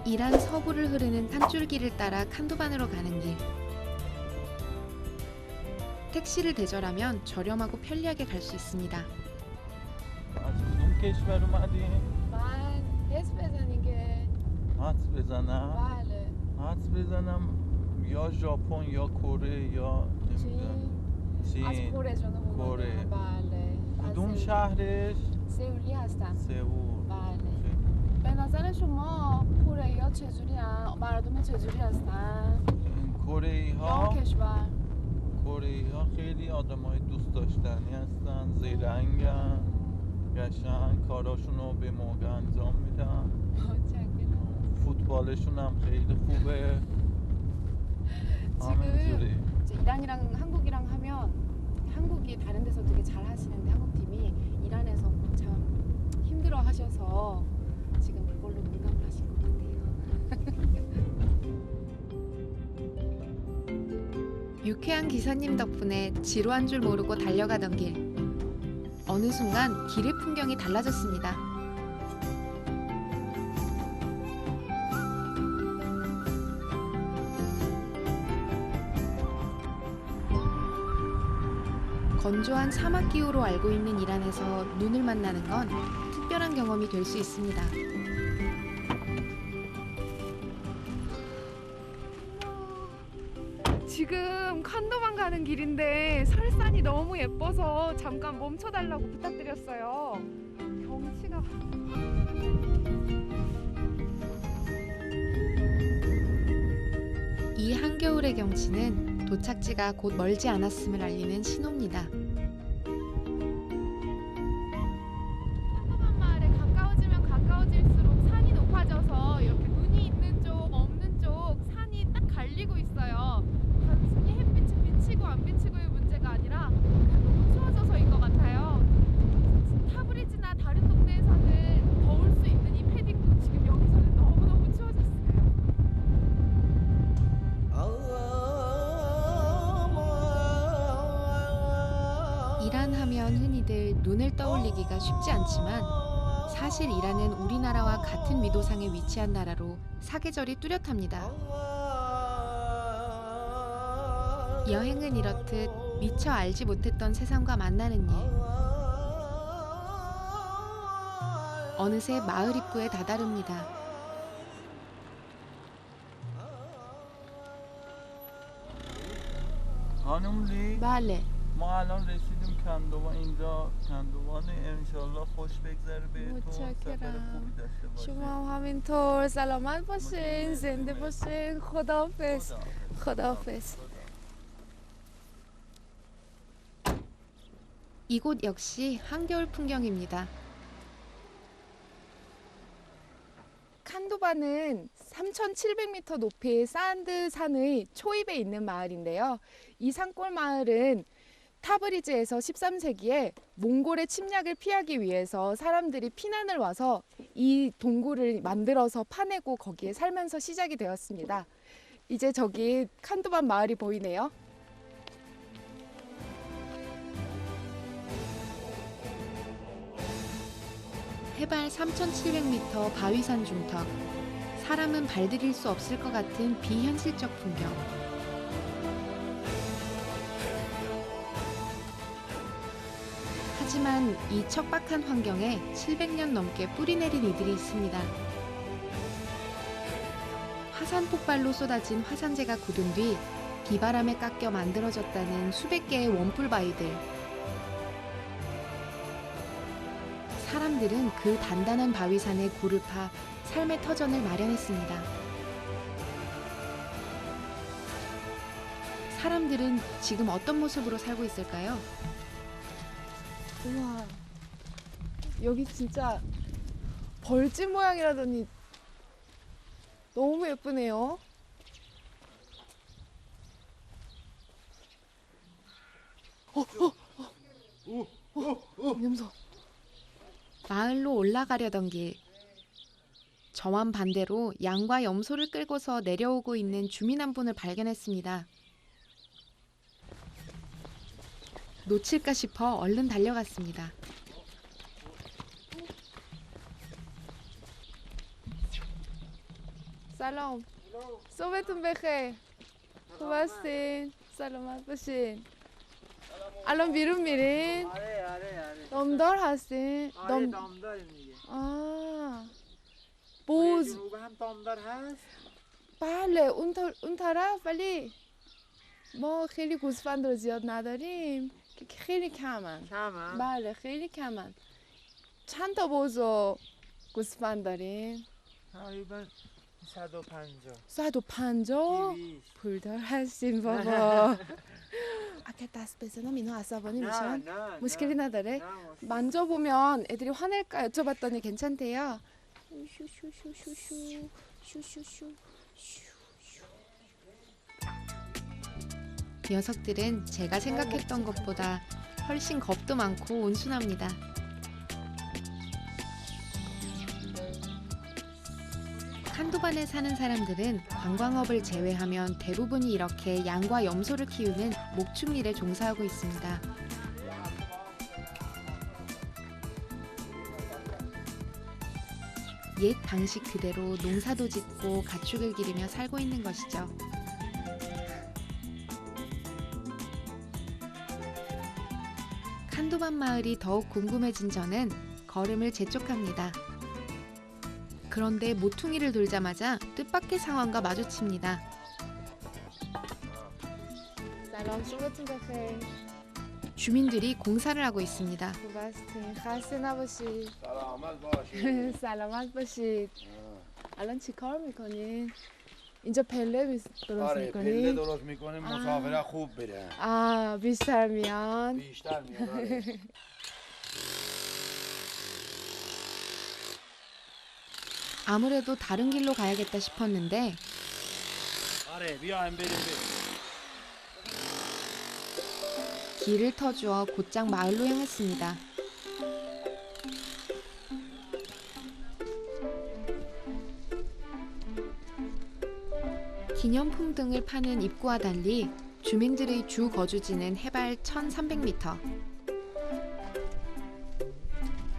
이란 서부를 흐르는 산줄기를 따라 칸두반으로 가는 길. 택시를 대절하면 저렴하고 편리하게 갈 수 있습니다. از کدوم کشور اومدی؟ من حس بزنین که حدس بزنم؟ بله حدس بزنم یا ژاپن یا کره یا نمیدونم چین از چین. کره جنوب کره. اومدم. بله از کدوم سئول. شهرش؟ سئولی هستم. سئول. بله به نظر شما کره ها چجوری هستن؟ مردم چجوری هستن؟ کره ای یا ها کشور؟ کره ای ها خیلی آدم های دوست داشتنی هستن، زیرنگن، قشنگ کاراشون رو به موقع انجام میدن، متشکرم. فوتبالشون هم خیلی خوبه. همینجوری. 이제 이란이랑 한국이랑 하면 한국이 다른 데서 되게 잘 하시는데 한국 팀이 이란에서 참 힘들어 하셔서 지금 그걸로 공감을 하신 것 같아요. 유쾌한 기사님 덕분에 지루한 줄 모르고 달려가던 길. 어느 순간 길의 풍경이 달라졌습니다. 건조한 사막 기후로 알고 있는 이란에서 눈을 만나는 건 특별한 경험이 될 수 있습니다. 지금 칸도만 가는 길인데 설산이 너무 예뻐서 잠깐 멈춰달라고 부탁드렸어요. 경치가 이 한겨울의 경치는 도착지가 곧 멀지 않았음을 알리는 신호입니다. 칸도만 마을에 가까워지면 가까워질수록 산이 높아져서 이렇게 눈이 있는 쪽 없는 쪽 산이 딱 갈리고 있어요. 단순히 햇빛이 비치고 안 비치고의 문제가 아니라 너무 추워져서인 것 같아요. 타브리즈나 다른 동네에서는 더울 수 있는 이 패딩도 지금 여기서는 너무너무 추워졌어요. 이란 하면 흔히들 눈을 떠올리기가 쉽지 않지만 사실 이란은 우리나라와 같은 위도상에 위치한 나라로 사계절이 뚜렷합니다. 여행은 이렇듯 미처 알지 못했던 세상과 만나는 일. 어느새 마을 입구에 다다릅니다. خانم لی 말레. ما الان رسیدیم کندوان. اینجا کندوانه. انشالله خوش بگذره بهتون. متشکرم. سفر خوبی داشته باشید. شما هم همینطور سلامت باشین زنده باشین خداحافظ خداحافظ 이곳 역시 한겨울 풍경입니다. 칸도바는 3,700m 높이의 산드 산의 초입에 있는 마을인데요. 이 산골 마을은 타브리즈에서 13세기에 몽골의 침략을 피하기 위해서 사람들이 피난을 와서 이 동굴을 만들어서 파내고 거기에 살면서 시작이 되었습니다. 이제 저기 칸도반 마을이 보이네요. 해발 3,700m 바위산 중턱. 사람은 발디딜 수 없을 것 같은 비현실적 풍경. 하지만 이 척박한 환경에 700년 넘게 뿌리 내린 이들이 있습니다. 화산 폭발로 쏟아진 화산재가 굳은 뒤 비바람에 깎여 만들어졌다는 수백 개의 원뿔 바위들. 사람들은 그 단단한 바위산에 굴을 파 삶의 터전을 마련했습니다. 사람들은 지금 어떤 모습으로 살고 있을까요? 우와, 여기 진짜 벌집 모양이라더니 너무 예쁘네요. 염소. 마을로 올라가려던 길. 저와는 반대로 양과 염소를 끌고서 내려오고 있는 주민 한 분을 발견했습니다. 놓칠까 싶어 얼른 달려갔습니다. سلام صبحتون بخیر خوب هستین سلامت باشین الان بیرون میرین آره دامدار هستین دامداریم دیگه آه توی بوز جنوب هم دامدار هست بله اون طرف ولی ما خیلی گوسفند رو زیاد نداریم که خیلی کمن کمه بله خیلی کمن چند تا بوز و گوسفند دارین؟ تقریبا 150 150 200 پولدار هستین بابا اگه دست بزنم اینا عصبانی میشن؟ نه مشکلی نداره؟ نه 만져보면 애들이 화낼까 여쭤봤더니 괜찮대요. 슈슈슈슈슈 슈슈슈 녀석들은 제가 생각했던 것보다 훨씬 겁도 많고 온순합니다. 칸도반에 사는 사람들은 관광업을 제외하면 대부분이 이렇게 양과 염소를 키우는 목축 일에 종사하고 있습니다. 옛 방식 그대로 농사도 짓고 가축을 기르며 살고 있는 것이죠. 칸도반 마을이 더욱 궁금해진 저는 걸음을 재촉합니다. 그런데 모퉁이를 돌자마자 뜻밖의 상황과 마주칩니다. سلام صبحتون بخیر 주민들이 공사를 하고 있습니다. خوب هستین خسته نباشید سلامت باشی سلامت باشید الان چی کار میکنین؟ اینجا پله درست آره پله میکنین؟ درست میکنیم مسافره خوب بره بیشتر میان بیشتر میاد آره. 아무래도 다른 길로 가야겠다 싶었는데 آره بیایم بریم 길을 터주어 곧장 마을로 향했습니다. 기념품 등을 파는 입구와 달리 주민들의 주 거주지는 해발 1300m.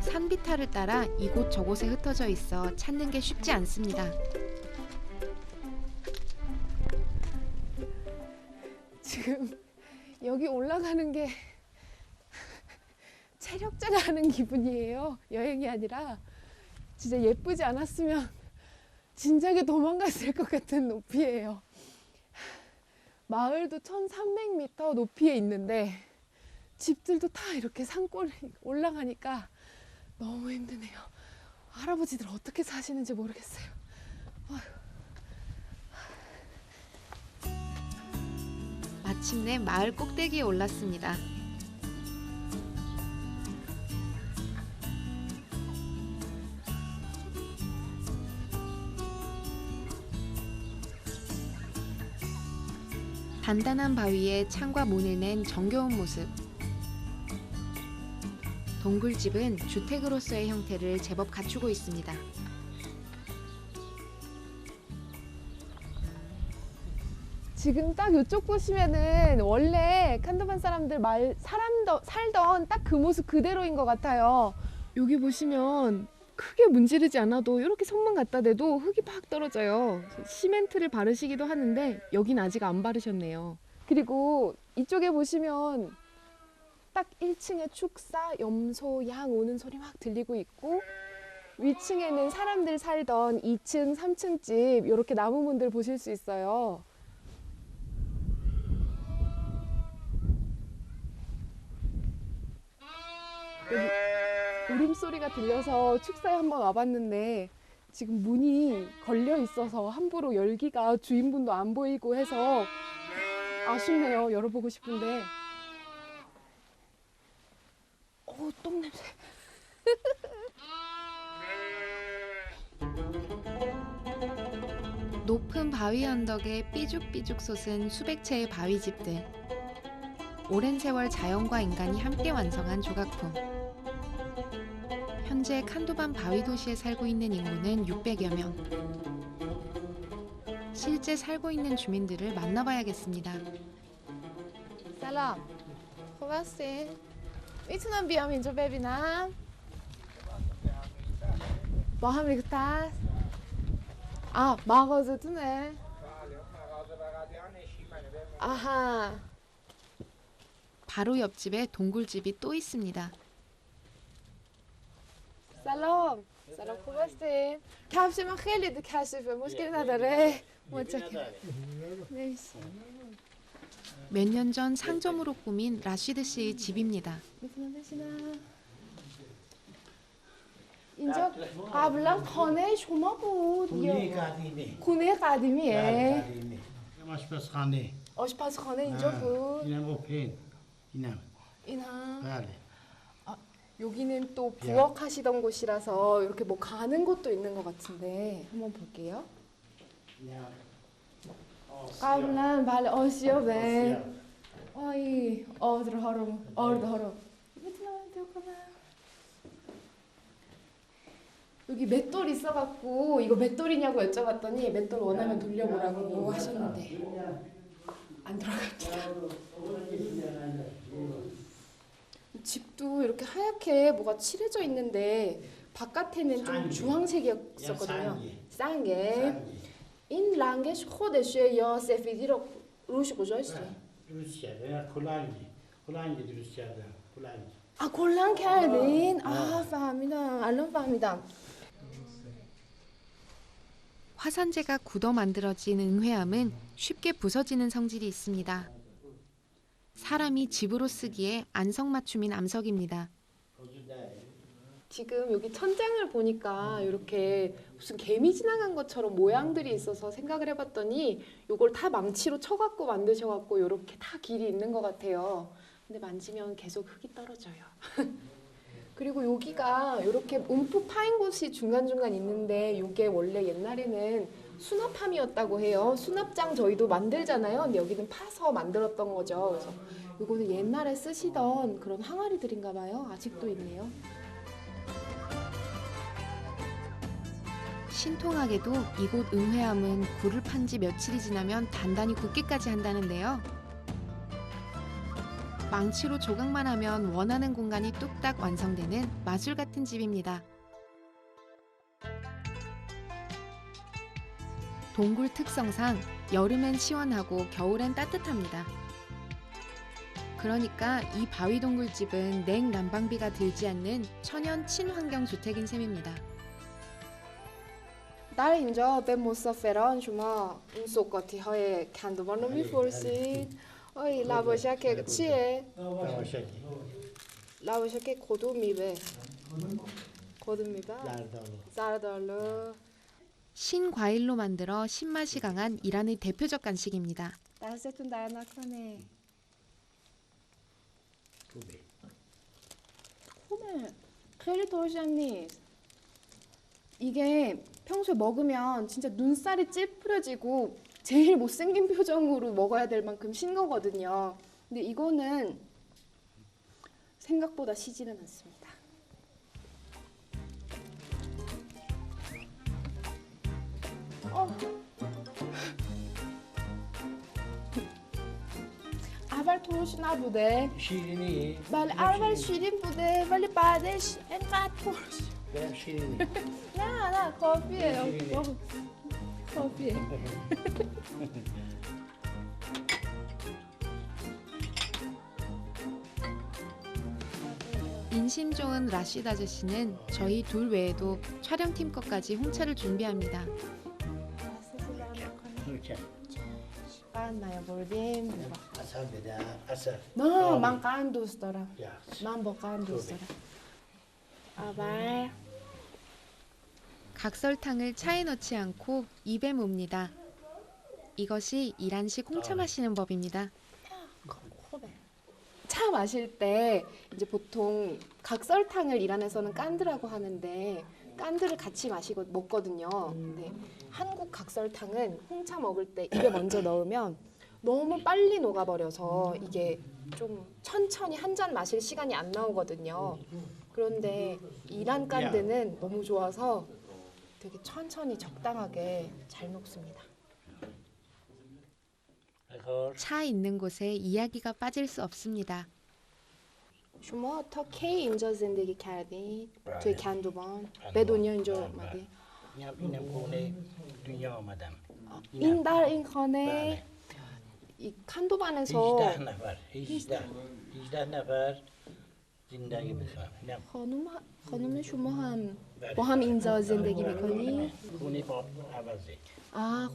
산비탈을 따라 이곳저곳에 흩어져 있어 찾는 게 쉽지 않습니다. 지금 여기 올라가는 게 체력자가 하는 기분이에요. 여행이 아니라 진짜 예쁘지 않았으면 진작에 도망갔을 것 같은 높이예요. 마을도 1300m 높이에 있는데 집들도 다 이렇게 산골 올라가니까 너무 힘드네요. 할아버지들 어떻게 사시는지 모르겠어요. 마침내 마을 꼭대기에 올랐습니다. 단단한 바위에 창과 문을 낸 정겨운 모습. 동굴집은 주택으로서의 형태를 제법 갖추고 있습니다. 지금 딱 이쪽 보시면은 원래 칸도반 사람들 살던 딱 그 모습 그대로인 것 같아요. 여기 보시면 크게 문지르지 않아도 이렇게 손만 갖다 대도 흙이 팍 떨어져요. 시멘트를 바르시기도 하는데 여긴 아직 안 바르셨네요. 그리고 이쪽에 보시면 딱 1층에 축사, 염소, 양 오는 소리 막 들리고 있고 위층에는 사람들 살던 2층, 3층 집 이렇게 나무문들 보실 수 있어요. 울음소리가 들려서 축사에 한번 와봤는데 지금 문이 걸려 있어서 함부로 열기가 주인분도 안 보이고 해서 아쉽네요. 열어보고 싶은데 똥냄새. 높은 바위 언덕에 삐죽삐죽 솟은 수백 채의 바위집들. 오랜 세월 자연과 인간이 함께 완성한 조각품. 현재 칸도반 바위 도시에 살고 있는 인구는 600여 명. 실제 살고 있는 주민들을 만나봐야겠습니다. سلام خوب هستین؟ میتونم بیام اینجا ببینم؟ با هم ریخته است؟ 아, 마가즈드네. 아하. 바로 옆집에 동굴집이 또 있습니다. سلام سلام خوب هستین کفش من خیلی کثیفه مشکلی نداره متشکرم مرسی 몇 년 전 상점으로 꾸민 라시드 씨의 집입니다. میتونم بشینم اینجا قبلا خانه شما بود خونه قدیمی خونه قدیمیه قدیمی آشپزخانه آشپزخانه اینجا بود اینم اوپن اینم اینها بله 여기는 또 부엌하시던 곳이라서 이렇게 뭐 가는 곳도 있는 것 같은데 한번 볼게요. اینم قبلا بله آسیابه آی آردها رو میتونم نگاه کنم 여기 맷돌 있어갖고 이거 맷돌이냐고 여쭤봤더니 맷돌 원하면 돌려보라고 하셨는데 안 들어갑니다. 집도 이렇게 하얗게 뭐가 칠해져 있는데 바깥에는 좀 주황색이었었거든요. 싼 게. این رنگش خودشه یا سفیدی رو روش گذاشتی؟ درست کرده کلنگی درست کردم کلنگ 아 골랑 کردین؟ 아 فهمیدم الان فهمیدم 화산재가 굳어 만들어진 응회암은 쉽게 부서지는 성질이 있습니다. 사람이 집으로 쓰기에 안성맞춤인 암석입니다. 지금 여기 천장을 보니까 이렇게 무슨 개미 지나간 것처럼 모양들이 있어서 생각을 해봤더니 이걸 다 망치로 쳐갖고 만드셔갖고 이렇게 다 길이 있는 것 같아요. 근데 만지면 계속 흙이 떨어져요. 그리고 여기가 이렇게 움푹 파인 곳이 중간중간 있는데 이게 원래 옛날에는 수납함이었다고 해요. 수납장 저희도 만들잖아요. 근데 여기는 파서 만들었던 거죠. 그래서 이거는 옛날에 쓰시던 그런 항아리들인가 봐요. 아직도 있네요. 신통하게도 이곳 응회암은 굴을 판 지 며칠이 지나면 단단히 굳기까지 한다는데요. 망치로 조각만 하면 원하는 공간이 뚝딱 완성되는 마술 같은 집입니다. 동굴 특성상 여름엔 시원하고 겨울엔 따뜻합니다. 그러니까 이 바위 동굴집은 냉난방비가 들지 않는 천연 친환경 주택인 셈입니다. در اینجا به مسافران شما این سوقاتی های کندوان رو میفرستید آی لواشک چیه؟ لواشکی لواشک کدوم میوه؟ کدوم میوه؟ زردالو زردالو 신과일로 만들어 신맛이 강한 이란의 대표적 간식입니다. دستتون در نکنه خوبه خوبه خیلی درشت نیست 이게 평소에 먹으면 진짜 눈살이 찌푸려지고 제일 못생긴 표정으로 먹어야 될 만큼 신 거거든요. 근데 이거는 생각보다 시지는 않습니다. اول ترش نبوده شیرینی بله اول شیرین بوده ولی بعدش انقدر ترش برم شیرینی نه کافیه کافیه 인심 좋은 라시드 아저씨는 저희 둘 외에도 촬영팀 것까지 홍차를 준비합니다. نوچه قند نیاوردیم اصل بده اصل نه من قند دوست دارم yaxshi من با قند دوست دارم اول 각설탕을 차에 넣지 않고 입에 뭅니다. 이것이 이란식 홍차 마시는 법입니다. 차 마실 때 이제 보통 각설탕을 이란에서는 깐드라고 하는데 깐드를 같이 마시고 먹거든요. 근데 한국 각설탕은 홍차 먹을 때 입에 먼저 넣으면 너무 빨리 녹아버려서 이게 좀 천천히 한 잔 마실 시간이 안 나오거든요. 그런데 이란 깐드는 너무 좋아서 되게 천천히 적당하게 잘 녹습니다. 차 있는 곳에 이야기가 빠질 수 없습니다. شما تا کی اینجا زندگی کردید؟ توی کندوان؟ به دنیا اینجا اومدی؟ اینم خونه دنیا آمدم. این در این خانه بله. 이 칸도반에서 18 نفر 18 نفر زندگی میکنم. اینم خانم شما هم با هم اینجا زندگی میکنی؟ خونه با عوضه.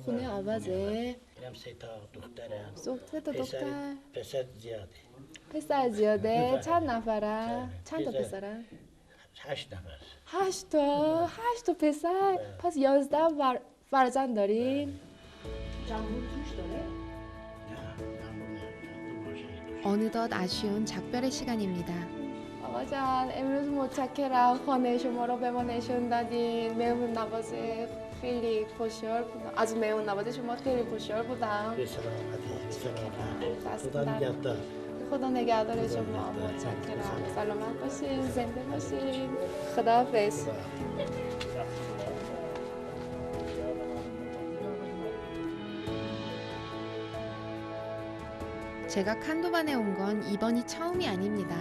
خونه عوضه. اینم 3 تا دخترم. سه تا دختر. پسر زیاده. پسر زیاده. بله. چند نفرن؟ چند تا پسر. پسرن؟ 8 نفر. 8 تا پسر. پس 11 فرزند دارین؟ جمعون توش داره؟ 어느덧 아쉬운 작별의 시간입니다. آقا جان امروز متشکرم خانه شما رو به ما نشون دادین. مهمون نوازی خیلی خوشحال بودم. از مهمون نوازی شما خیلی خوشحال بودم. به سلامتی. دست خدا در- نگهدار. خدا نگهدار شما. متشکرم. سلامت باشین. زنده باشین. خداحافظ. 제가 칸도반에 온 건 이번이 처음이 아닙니다.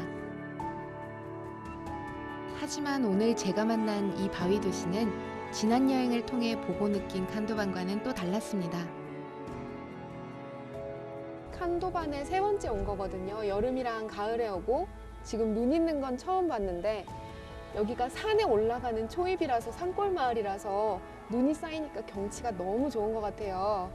하지만 오늘 제가 만난 이 바위 도시는 지난 여행을 통해 보고 느낀 칸도반과는 또 달랐습니다. 칸도반에 세 번째 온 거거든요. 여름이랑 가을에 오고 지금 눈 있는 건 처음 봤는데 여기가 산에 올라가는 초입이라서 산골 마을이라서 눈이 쌓이니까 경치가 너무 좋은 것 같아요.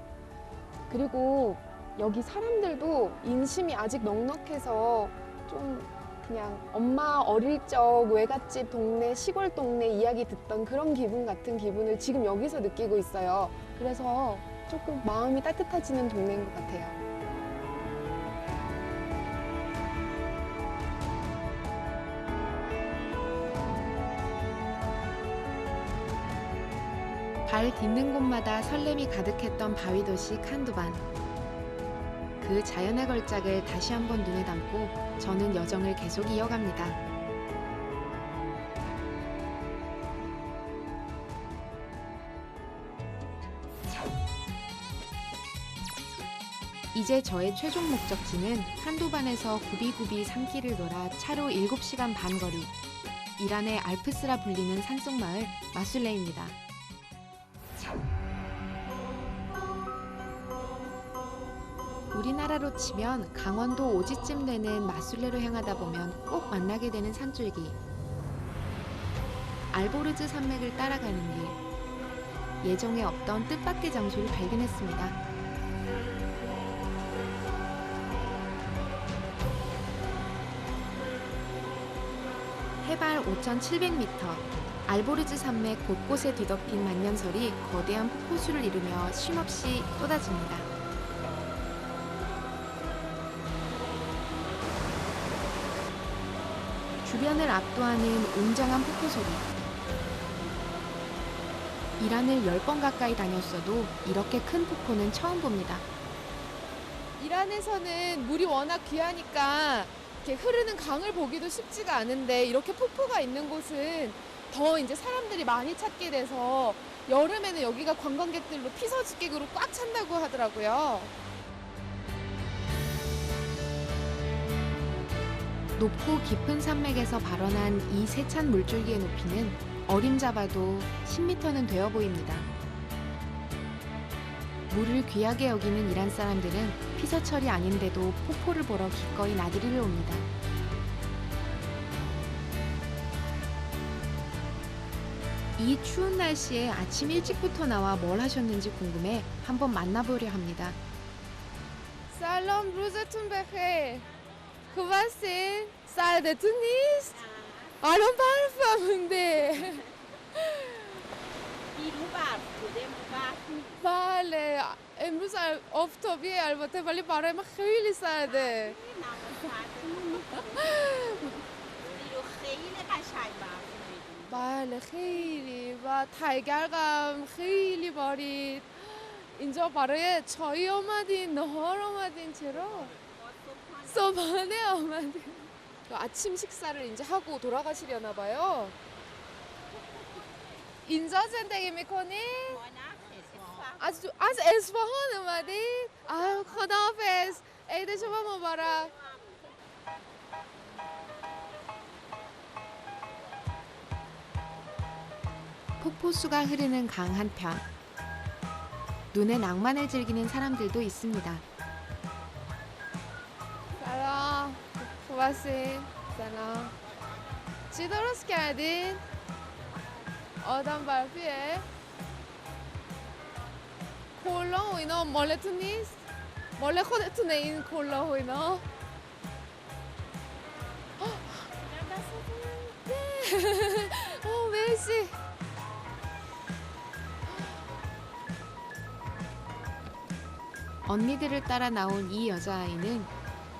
그리고 여기 사람들도 인심이 아직 넉넉해서 좀 그냥 엄마 어릴 적 외갓집 동네, 시골 동네 이야기 듣던 그런 기분 같은 기분을 지금 여기서 느끼고 있어요. 그래서 조금 마음이 따뜻해지는 동네인 것 같아요. 발 딛는 곳마다 설렘이 가득했던 바위 도시 칸도반. 그 자연의 걸작을 다시 한번 눈에 담고 저는 여정을 계속 이어갑니다. 이제 저의 최종 목적지는 칸도반에서 구비구비 산길을 돌아 차로 7시간 반 거리, 이란의 알프스라 불리는 산속마을 마술레입니다. 우리나라로 치면 강원도 오지쯤 되는 마술레로 향하다 보면 꼭 만나게 되는 산줄기. 알보르즈 산맥을 따라가는 길. 예정에 없던 뜻밖의 장소를 발견했습니다. 해발 5,700m, 알보르즈 산맥 곳곳에 뒤덮인 만년설이 거대한 폭포수를 이루며 쉼없이 쏟아집니다. 주변을 압도하는 웅장한 폭포 소리. 이란을 10번 가까이 다녔어도 이렇게 큰 폭포는 처음 봅니다. 이란에서는 물이 워낙 귀하니까 이렇게 흐르는 강을 보기도 쉽지가 않은데 이렇게 폭포가 있는 곳은 더 이제 사람들이 많이 찾게 돼서 여름에는 여기가 관광객들로 피서객으로 꽉 찬다고 하더라고요. 높고 깊은 산맥에서 발원한 이 세찬 물줄기의 높이는 어림잡아도 10m는 되어 보입니다. 물을 귀하게 여기는 이란 사람들은 피서철이 아닌데도 폭포를 보러 기꺼이 나들이를 옵니다. 이 추운 날씨에 아침 일찍부터 나와 뭘 하셨는지 궁금해 한번 만나보려 합니다. سلام روزتون بخیر خوب هستین؟ سردتون نیست؟ الان برف مونده بیرون برف بوده برف نیست بله امروز آفتابیه البته ولی برای من خیلی سرده بیرون خیلی قشنگ برف می‌بینی. بله خیلی و تایگرقم خیلی بارید اینجا برای چای آمدین نهار آمدین چرا؟ صبحانه آمدین 아침 식사를 이제 하고 돌아가시려나 봐요 اینجا زندگی میکنی؟ ما نه خیلی از اصفهان اومدید؟ خداحافظ عید شما مبارک 폭포수가 흐르는 강 한편. 눈의 낭만을 즐기는 사람들도 있습니다. سلام خوب هستین؟ سلام چی درست کردین؟ آدم برفیه؟ کلا و اینا مالتون نیست؟ مال خودتونه این کلا و اینا؟ مرسی 언니들을 따라 나온 이 여자아이는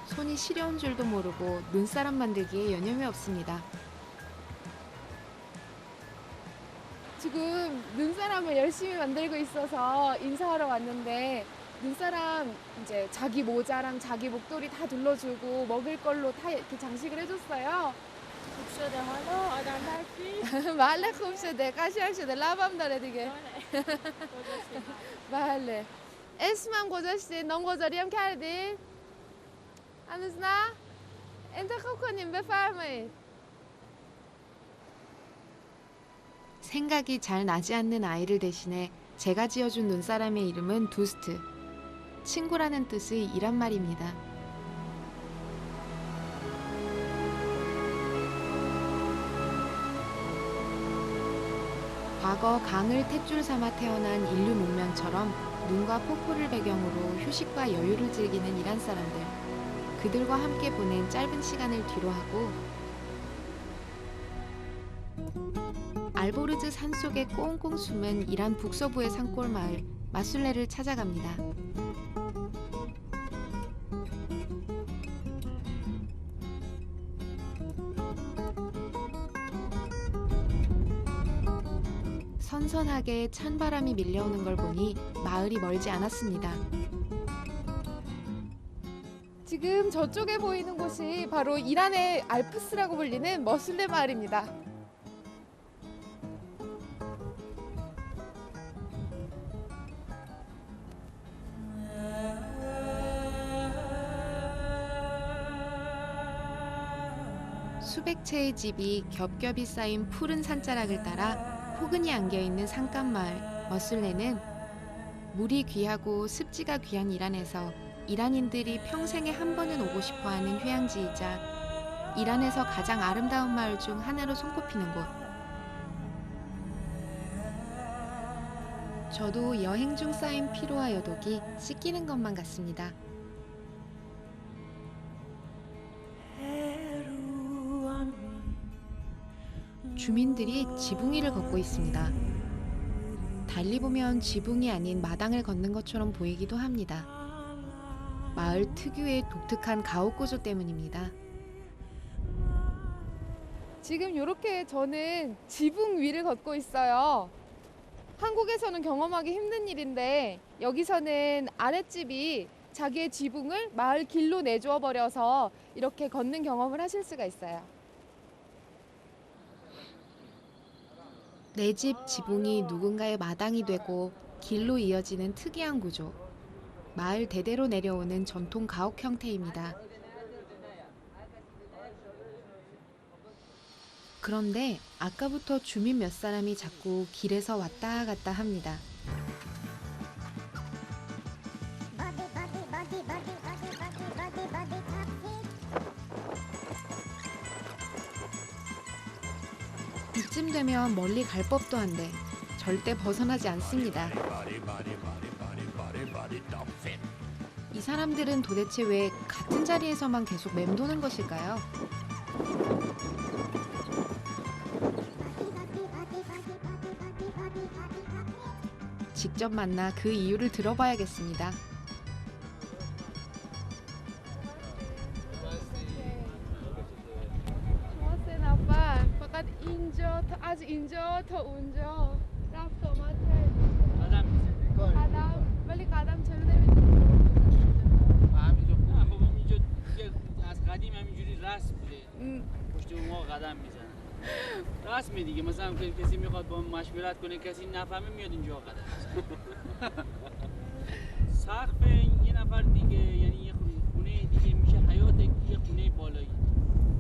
손이 시려운 줄도 모르고 눈사람 만들기에 여념이 없습니다. 지금 눈사람을 열심히 만들고 있어서 인사하러 왔는데 눈사람 이제 자기 모자랑 자기 목도리 다 둘러주고 먹을 걸로 다 이렇게 장식을 해줬어요. خوب شده حالا آدم برفی بله خوب شده قشنگ شده لبم داره دیگه بله اسمم گذاشتین نامگذاری هم کردین هنوز نه انتخاب کنیم بفرمایید 생각이 잘 나지 않는 아이를 대신해 제가 지어준 눈사람의 이름은 두스트. 친구라는 뜻의 이란 말입니다. 과거 강을 탯줄 삼아 태어난 인류 문명처럼 눈과 폭포를 배경으로 휴식과 여유를 즐기는 이란 사람들. 그들과 함께 보낸 짧은 시간을 뒤로하고 알보르즈 산속에 꽁꽁 숨은 이란 북서부의 산골 마을 마술레를 찾아갑니다. 선선하게 찬바람이 밀려오는 걸 보니 마을이 멀지 않았습니다. 지금 저쪽에 보이는 곳이 바로 이란의 알프스라고 불리는 머술레 마을입니다. 수백 채의 집이 겹겹이 쌓인 푸른 산자락을 따라 포근히 안겨있는 산간마을 머술레는 물이 귀하고 습지가 귀한 이란에서 이란인들이 평생에 한 번은 오고 싶어하는 휴양지이자 이란에서 가장 아름다운 마을 중 하나로 손꼽히는 곳. 저도 여행 중 쌓인 피로와 여독이 씻기는 것만 같습니다. 주민들이 지붕 위를 걷고 있습니다. 달리 보면 지붕이 아닌 마당을 걷는 것처럼 보이기도 합니다. 마을 특유의 독특한 가옥 구조 때문입니다. 지금 이렇게 저는 지붕 위를 걷고 있어요. 한국에서는 경험하기 힘든 일인데 여기서는 아랫집이 자기의 지붕을 마을 길로 내주어 버려서 이렇게 걷는 경험을 하실 수가 있어요. 내 집 지붕이 누군가의 마당이 되고 길로 이어지는 특이한 구조. 마을 대대로 내려오는 전통 가옥 형태입니다. 그런데 아까부터 주민 몇 사람이 자꾸 길에서 왔다 갔다 합니다. 이쯤 되면 멀리 갈 법도 한데 절대 벗어나지 않습니다. 이 사람들은 도대체 왜 같은 자리에서만 계속 맴도는 것일까요? 직접 만나 그 이유를 들어봐야겠습니다. حسین اول فقط اینجا تا از اینجا تا اونجا رفت آمد کردی قدم میزنه قدم ولی قدم چرا نمیدونی و همینجا خوبه. خب اینجا دیگه از قدیم همینجوری رسم بوده، پشت ما قدم میزنن. رسمه دیگه. مثلا کسی میخواد با ما مشورت کنه، کسی نفهمه میاد اینجا قدم میزنه. سقف یه نفر دیگه، یعنی یه خونه دیگه میشه حیات یه خونه بالایی.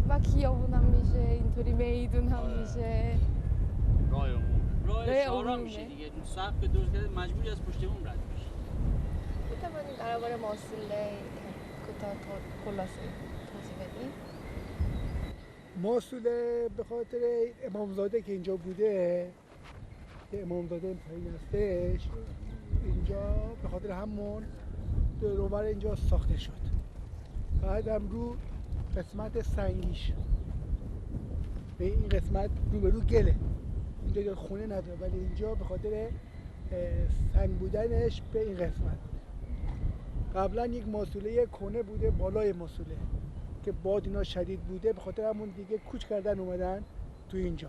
و خیابون هم میشه اینطوری میدون هم میشه راه عمومی. راهش راه آرام عمومیه. میشه دیگه. چون سقف که درست کرده مجبوری از پشت بوم رد بشی. میتوانید درباره ماسوله کوتاه خلاصه توضیح بدید؟ موصوله به خاطر امامزاده که اینجا بوده، که امامزاده این پایین هستش، اینجا به خاطر همون دوروبر اینجا ساخته شد. بعدم رو قسمت سنگیش به این قسمت روبرو گله، اینجا جای خونه نداره، ولی اینجا به خاطر سنگ بودنش به این قسمت. قبلا یک ماسوله کنه بوده بالای ماسوله که باد اینا شدید بوده، به خاطر همون دیگه کوچ کردن اومدن تو اینجا.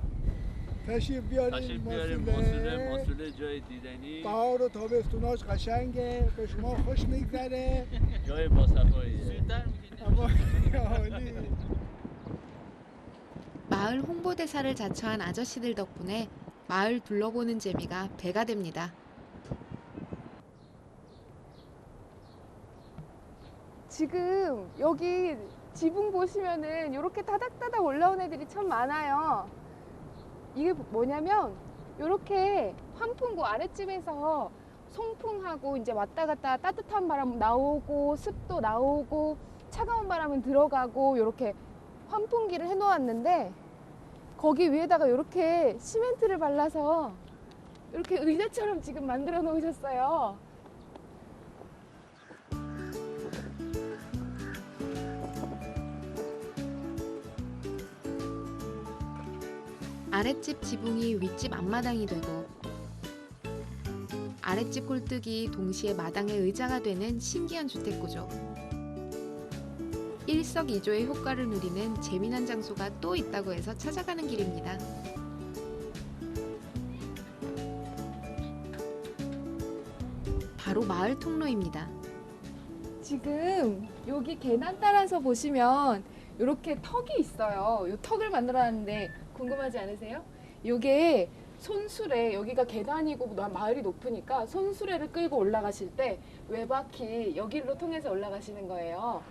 تشریف بیارین ماسوله جای دیدنی، بهار و تابستوناش قشنگه، به شما خوش میگذره، جای باصفاییه. زودتر می‌گی. اما عالی. 마을 홍보대사를 자처한 아저씨들 덕분에 마을 둘러보는 재미가 배가 됩니다. 지금 여기 지붕 보시면은 이렇게 타닥타닥 올라온 애들이 참 많아요. 이게 뭐냐면 이렇게 환풍구 아랫집에서 송풍하고 이제 왔다 갔다 따뜻한 바람 나오고 습도 나오고 차가운 바람은 들어가고 이렇게 환풍기를 해 놓았는데 거기 위에다가 이렇게 시멘트를 발라서 이렇게 의자처럼 지금 만들어 놓으셨어요. 아랫집 지붕이 윗집 앞마당이 되고 아랫집 꼴뚜기 동시에 마당의 의자가 되는 신기한 주택구조. 일석이조의 효과를 누리는 재미난 장소가 또 있다고 해서 찾아가는 길입니다. 바로 마을 통로입니다. 지금 여기 계단 따라서 보시면 이렇게 턱이 있어요. 이 턱을 만들어놨는데 궁금하지 않으세요? 이게 손수레, 여기가 계단이고 마을이 높으니까 손수레를 끌고 올라가실 때 외바퀴 여기로 통해서 올라가시는 거예요.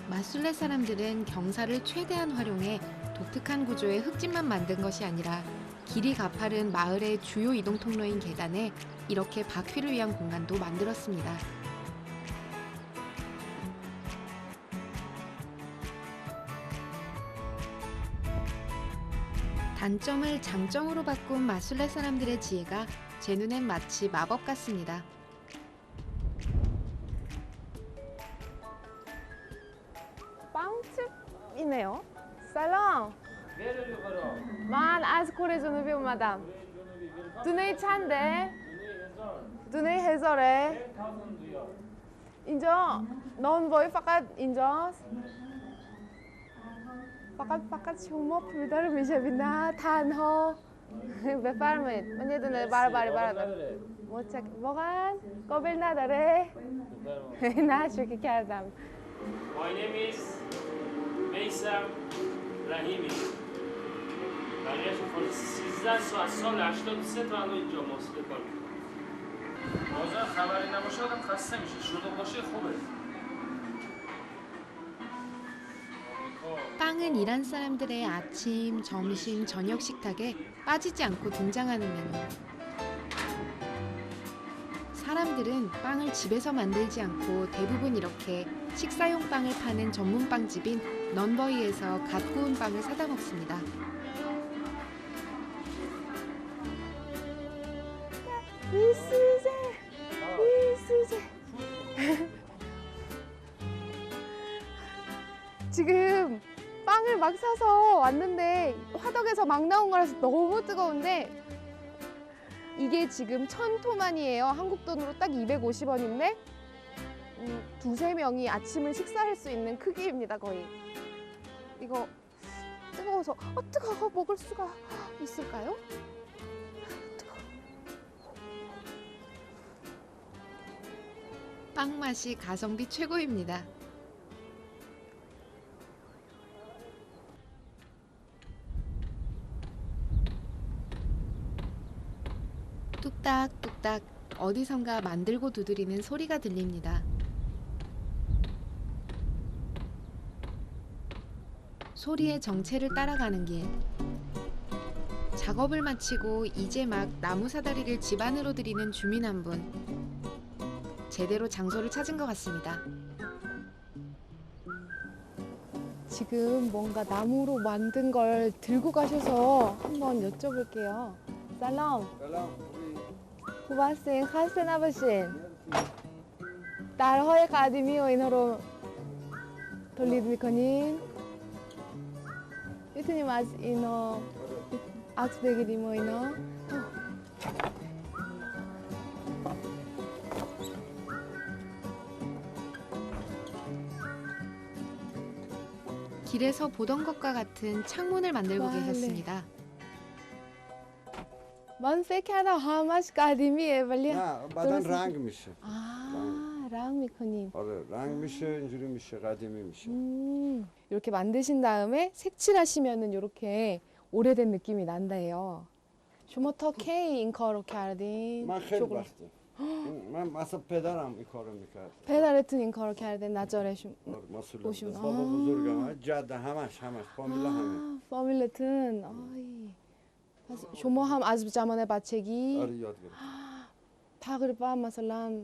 마술레 사람들은 경사를 최대한 활용해 독특한 구조의 흙집만 만든 것이 아니라 길이 가파른 마을의 주요 이동 통로인 계단에 이렇게 바퀴를 위한 공간도 만들었습니다. 단점을 장점으로 바꾼 마술레 사람들의 지혜가 제 눈엔 마치 마법 같습니다. 빵집이네요. سلام من از کره جنوبی اومدم. دونه چنده؟ دونه 1000ه. اینجا نانوایی فقط اینجاست. فقط شما پول داره میشوید نه تنها. بفرمایید من یه دونه برابری برادر. متشکرم. واقعا قابل نداره؟ نه شوخی کردم. My name is Meysam Rahimi. برایش خود 13 ساعت سال 83 تا الان اینجا موسیقی کار میکنم. بازار خبری نباشه آدم خسته میشه. شلوغ باشه خوبه. 빵은 이란 사람들의 아침, 점심, 저녁 식탁에 빠지지 않고 등장하는 메뉴. 사람들은 빵을 집에서 만들지 않고 대부분 이렇게 식사용 빵을 파는 전문 빵집인 넌버이에서 갓 구운 빵을 사다 먹습니다. 이수제. 지금 빵을 막 사서 왔는데 화덕에서 막 나온 거라서 너무 뜨거운데 이게 지금 1000토만이에요. 한국 돈으로 딱 250원인데 두세 명이 아침을 식사할 수 있는 크기입니다. 거의. 이거 뜨거워서 뜨거워 먹을 수가 있을까요? 뜨거워. 빵 맛이 가성비 최고입니다. 뚝딱뚝딱 어디선가 만들고 두드리는 소리가 들립니다. 소리의 정체를 따라가는 길. 작업을 마치고 이제 막 나무 사다리를 집 안으로 들이는 주민 한 분. 제대로 장소를 찾은 것 같습니다. 지금 뭔가 나무로 만든 걸 들고 가셔서 한번 여쭤볼게요. 살람. خوب هستین؟ خسته نباشین. درهای قدیمی و اینا رو تولید میکنین؟ میتونیم از اینا عکس بگیریم و اینا؟ 길에서 보던 것과 같은 창문을 만들고 와, 계셨습니다. من فکر کردم همش قدیمیه ولی نه بعدا درست رنگ میشه. رنگ میکنیم. آره رنگ میشه اینجوری میشه قدیمی میشه. 이렇게 만드신 다음에 색칠하시면은 이렇게 오래된 느낌이 난다요. شما تا کی این کارو کردین؟ من خیلی وقته. من مثلا پدرم این کارو میکرد. پدرتون این کارو کرده نجارشون مسئول باشون. بابا بزرگم جد همش فامیلا همه. فامیلتون آی. پس شما هم از زمان بچگی؟ آره یاد گرفتم. تقریبا مثلا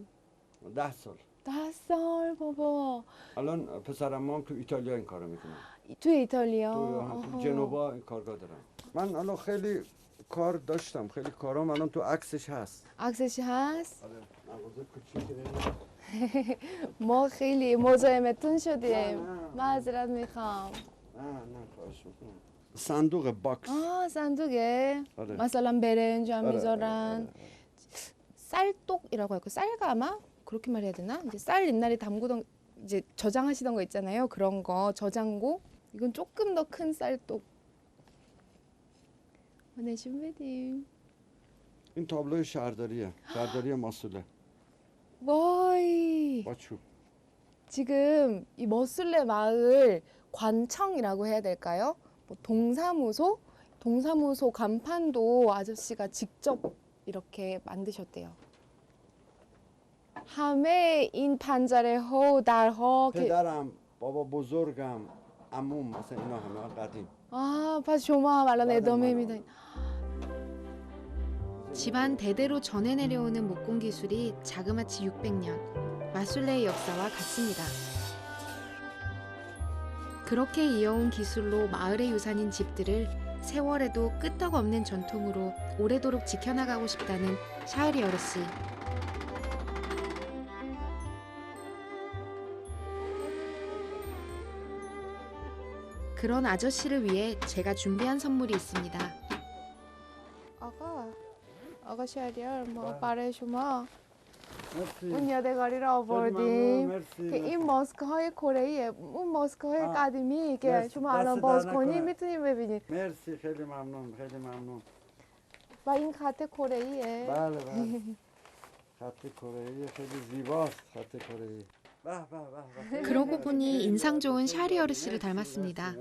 10 سال. 10 سال بابا. الان پسرم هم تو ایتالیا این کارو میکنه. تو ایتالیا؟ تو جنوا این کارگاه دارم. من الان خیلی کار داشتم، خیلی کارام الان تو عکسش هست. عکسش هست؟ آره مغازه کوچیکه. ما خیلی مزاحمتون شدیم. معذرت میخوام. نه خواهش میکنم. صندوق باکس. صندوقه. آره. مثلا برنج هم آره، 미조란 쌀독이라고 할까? 쌀가마? 그렇게 말해야 되나? 이제 쌀 옛날에 담그던 이제 저장하시던 거 있잖아요. 그런 거 저장고. 이건 조금 더 큰 쌀독. نشون بدیم. این تابلوی شهرداریه. شهرداری ماسوله. وای. با چوب. 지금 이 머슬레 마을 관청이라고 해야 될까요? 뭐 동사무소 간판도 아저씨가 직접 이렇게 만드셨대요. همه این پنجره ها و درها پدرم بابا بزرگم عموم مثلا اینا همه قدیم. پس شما هم الان ادامه میدین. 집안 대대로 전해 내려오는 목공 기술이 자그마치 600년, 마술레의 역사와 같습니다. 그렇게 이어온 기술로 마을의 유산인 집들을 세월에도 끄떡없는 전통으로 오래도록 지켜나가고 싶다는 샤흐리 어르씨. 그런 아저씨를 위해 제가 준비한 선물이 있습니다. آقا شهریار ما برای شما مرسی. اون یادگاری رو آوردیم که این ماسک های کره‌ایه اون ماسک های قدیمی که مرسی. شما الان دست باز در کنید نکنه. میتونید ببینید مرسی خیلی ممنون خیلی ممنون. و این خط کره‌ایه بله بله. خط کره‌ای خیلی زیباست خط کره‌ای. 그러고 보니 인상 좋은 샤리 어르씨를 닮았습니다.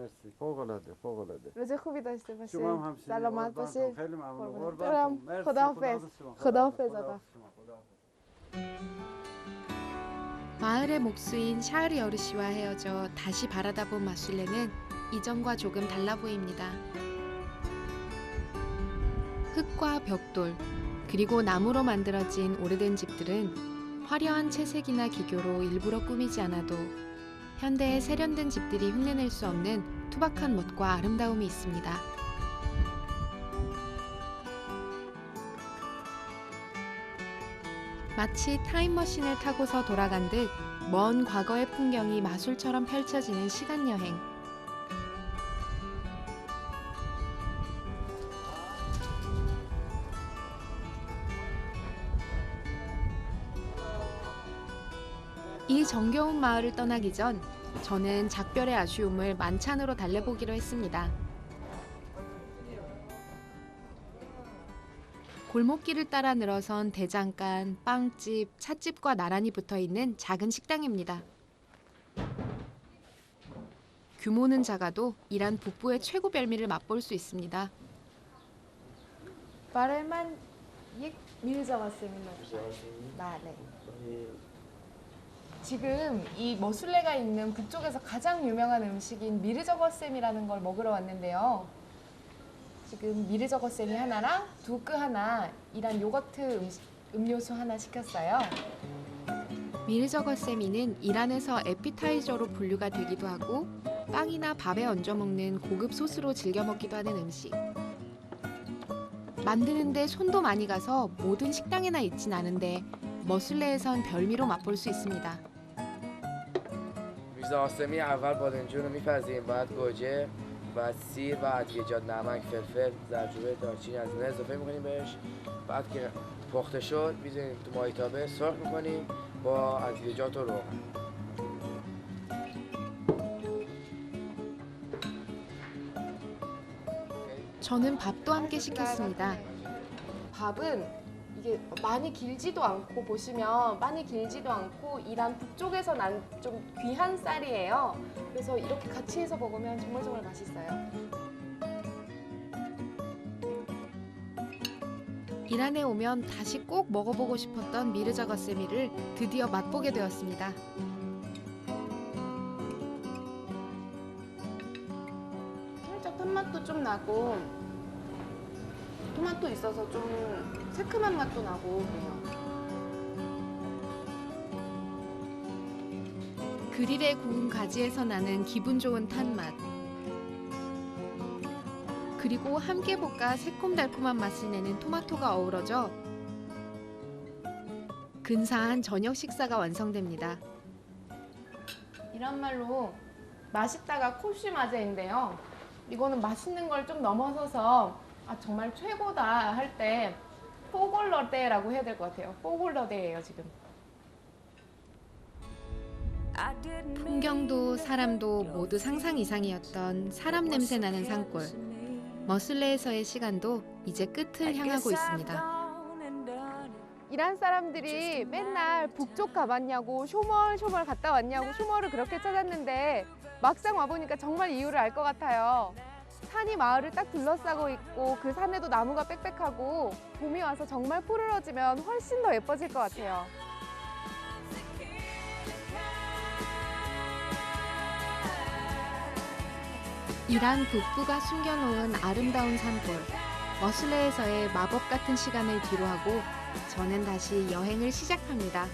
روز خوبی داشته باشید. شما هم سلامت باشید. خیلی ممنون. برم. خداحافظ. خداحافظ آقا. 마을의 목수인 샤흐리 어르씨와 헤어져 다시 바라다 본 마술레는 이전과 조금 달라 보입니다. 흙과 벽돌, 그리고 나무로 만들어진 오래된 집들은 화려한 채색이나 기교로 일부러 꾸미지 않아도 현대의 세련된 집들이 흉내낼 수 없는 투박한 멋과 아름다움이 있습니다. 마치 타임머신을 타고서 돌아간 듯 먼 과거의 풍경이 마술처럼 펼쳐지는 시간여행. 이 정겨운 마을을 떠나기 전 저는 작별의 아쉬움을 만찬으로 달래보기로 했습니다. 골목길을 따라 늘어선 대장간, 빵집, 찻집과 나란히 붙어있는 작은 식당입니다. 규모는 작아도 이란 북부의 최고 별미를 맛볼 수 있습니다. برای من یک میرزا قاسمی. بله. 지금 이 머술레가 있는 북쪽에서 가장 유명한 음식인 미르저거셈이라는 걸 먹으러 왔는데요. 지금 미르저거셈이 하나랑 두끄 하나, 이란 요거트 음료수 하나 시켰어요. 미르저거세미는 이란에서 에피타이저로 분류가 되기도 하고 빵이나 밥에 얹어 먹는 고급 소스로 즐겨 먹기도 하는 음식. 만드는데 손도 많이 가서 모든 식당에나 있진 않은데 머술레에선 별미로 맛볼 수 있습니다. میرزاقاسمی اول بادمجون رو میپزیم، بعد گوجه، بعد سیر و ادویه‌جات، نمک، فلفل، زردچوبه، دارچین از اینا اضافه میکنیم بهش. بعد که پخته شد میذاریم تو مایتابه، سرخ میکنیم با ادویه‌جات و روغن. 저는 밥도 함께 시켰습니다. 밥은 이게 많이 길지도 않고, 보시면 많이 길지도 않고 이란 북쪽에서 난 좀 귀한 쌀이에요. 그래서 이렇게 같이 해서 먹으면 정말 맛있어요. 이란에 오면 다시 꼭 먹어보고 싶었던 미르저거세미를 드디어 맛보게 되었습니다. 살짝 탄맛도 좀 나고 토마토 있어서 좀 새콤한 맛도 나고 그래요. 그릴에 구운 가지에서 나는 기분 좋은 탄맛. 그리고 함께 볶아 새콤달콤한 맛을 내는 토마토가 어우러져 근사한 저녁 식사가 완성됩니다. 이란 말로 맛있다가 콜슈마제인데요. 이거는 맛있는 걸 좀 넘어서서 정말 최고다 할 때 포골러데라고 해야 될 것 같아요. 포골러데예요 지금. 풍경도 사람도 모두 상상 이상이었던 사람 냄새 나는 산골. 머술레에서의 시간도 이제 끝을 향하고 있습니다. 이란 사람들이 맨날 북쪽 가봤냐고, 쇼멀 갔다 왔냐고 쇼멀을 그렇게 찾았는데 막상 와보니까 정말 이유를 알 것 같아요. 산이 마을을 딱 둘러싸고 있고 그 산에도 나무가 빽빽하고 봄이 와서 정말 푸르러지면 훨씬 더 예뻐질 것 같아요. 이란 북부가 숨겨놓은 아름다운 산골. 머술레에서의 마법 같은 시간을 뒤로하고 저는 다시 여행을 시작합니다.